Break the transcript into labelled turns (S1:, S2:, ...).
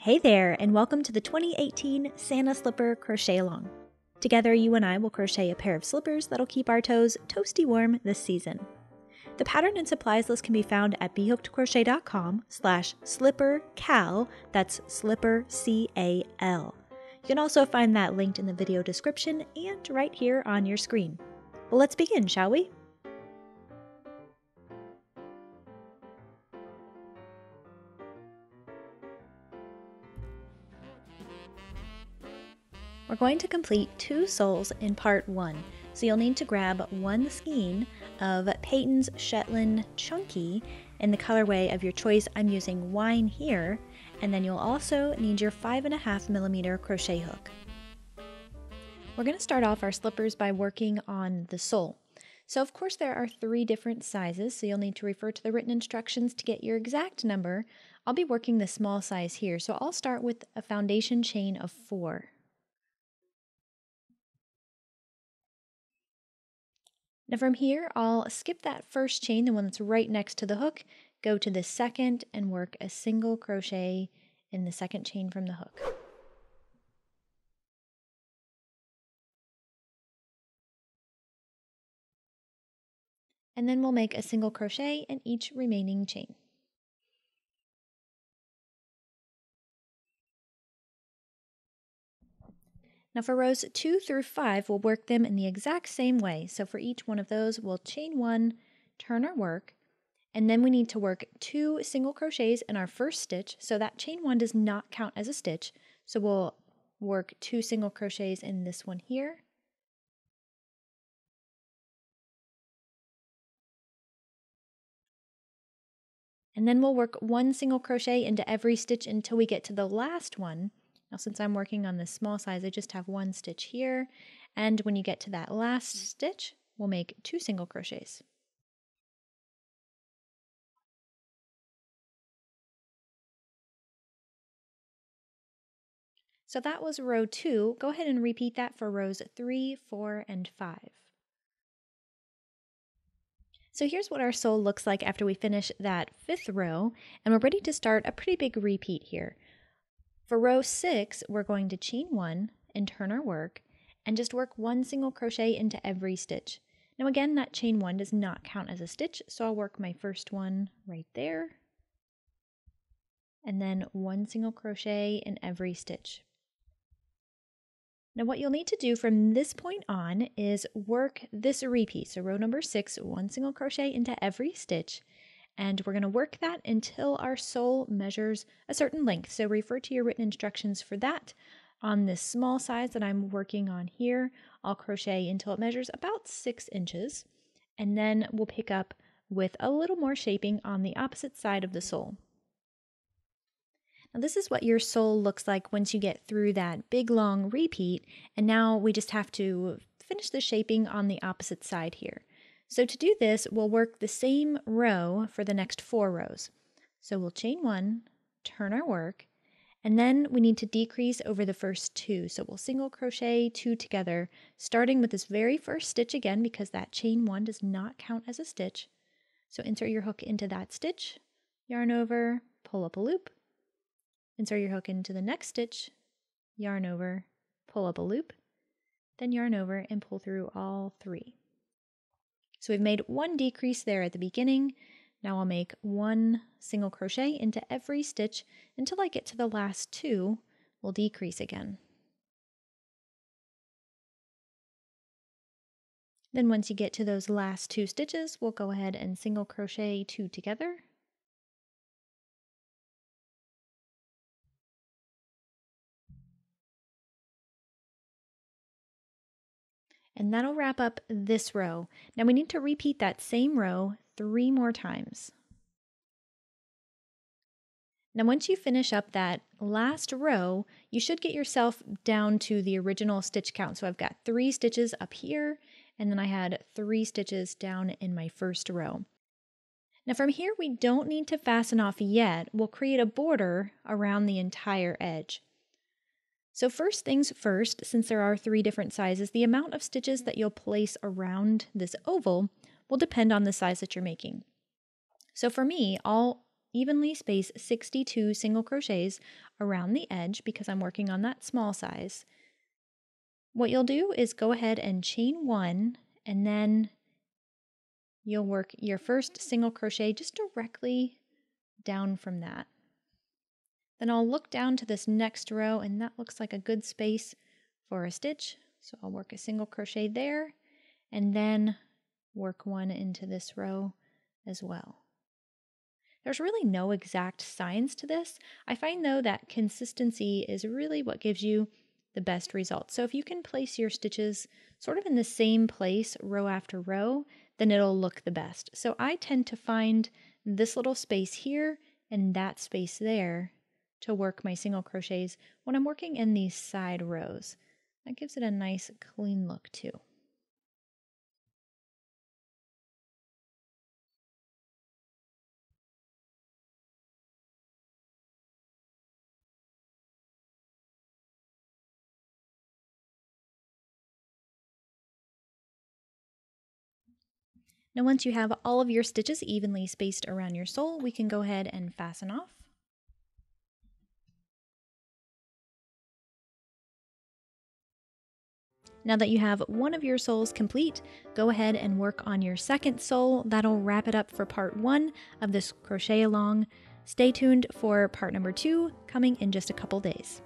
S1: Hey there, and welcome to the 2018 Santa Slipper Crochet Along. Together, you and I will crochet a pair of slippers that'll keep our toes toasty warm this season. The pattern and supplies list can be found at BHookedCrochet.com/slippercal, that's slipper C-A-L. You can also find that linked in the video description and right here on your screen. Well, let's begin, shall we? We're going to complete 2 soles in part 1, so you'll need to grab one skein of Peyton's Shetland Chunky in the colorway of your choice. I'm using Wine here, and then you'll also need your 5.5mm crochet hook. We're going to start off our slippers by working on the sole. So of course there are 3 different sizes, so you'll need to refer to the written instructions to get your exact number. I'll be working the small size here, so I'll start with a foundation chain of 4. Now from here, I'll skip that first chain, the one that's right next to the hook, go to the second and work a single crochet in the second chain from the hook. And then we'll make a single crochet in each remaining chain. Now for rows 2 through 5, we'll work them in the exact same way. So for each one of those, we'll chain 1, turn our work, and then we need to work 2 single crochets in our first stitch. So that chain 1 does not count as a stitch. So we'll work 2 single crochets in this one here. And then we'll work 1 single crochet into every stitch until we get to the last one. Now since I'm working on this small size, I just have 1 stitch here, and when you get to that last stitch, we'll make 2 single crochets. So that was row 2. Go ahead and repeat that for rows 3, 4, and 5. So here's what our sole looks like after we finish that 5th row, and we're ready to start a pretty big repeat here. For row 6, we're going to chain 1 and turn our work and just work 1 single crochet into every stitch. Now again, that chain 1 does not count as a stitch, so I'll work my first one right there and then 1 single crochet in every stitch. Now what you'll need to do from this point on is work this repeat. So row number 6, 1 single crochet into every stitch. And we're going to work that until our sole measures a certain length. So refer to your written instructions for that. On this small size that I'm working on here, I'll crochet until it measures about 6 inches. And then we'll pick up with a little more shaping on the opposite side of the sole. Now this is what your sole looks like once you get through that big long repeat. And now we just have to finish the shaping on the opposite side here. So to do this, we'll work the same row for the next 4 rows. So we'll chain 1, turn our work, and then we need to decrease over the first 2. So we'll single crochet 2 together, starting with this very first stitch again because that chain 1 does not count as a stitch. So insert your hook into that stitch, yarn over, pull up a loop, insert your hook into the next stitch, yarn over, pull up a loop, then yarn over and pull through all 3. So we've made 1 decrease there at the beginning. Now I'll make 1 single crochet into every stitch until I get to the last 2. We'll decrease again. Then once you get to those last 2 stitches, we'll go ahead and single crochet 2 together. And that'll wrap up this row. Now we need to repeat that same row 3 more times. Now once you finish up that last row, you should get yourself down to the original stitch count. So I've got 3 stitches up here, and then I had 3 stitches down in my first row. Now from here, we don't need to fasten off yet. We'll create a border around the entire edge. So first things first, since there are 3 different sizes, the amount of stitches that you'll place around this oval will depend on the size that you're making. So for me, I'll evenly space 62 single crochets around the edge because I'm working on that small size. What you'll do is go ahead and chain 1, and then you'll work your first single crochet just directly down from that. Then I'll look down to this next row, and that looks like a good space for a stitch. So I'll work a single crochet there, and then work 1 into this row as well. There's really no exact science to this. I find though that consistency is really what gives you the best results. So if you can place your stitches sort of in the same place row after row, then it'll look the best. So I tend to find this little space here and that space there to work my single crochets when I'm working in these side rows. That gives it a nice clean look too. Now once you have all of your stitches evenly spaced around your sole, we can go ahead and fasten off. Now that you have one of your soles complete, go ahead and work on your second sole. That'll wrap it up for part 1 of this crochet along. Stay tuned for part number 2 coming in just a couple days.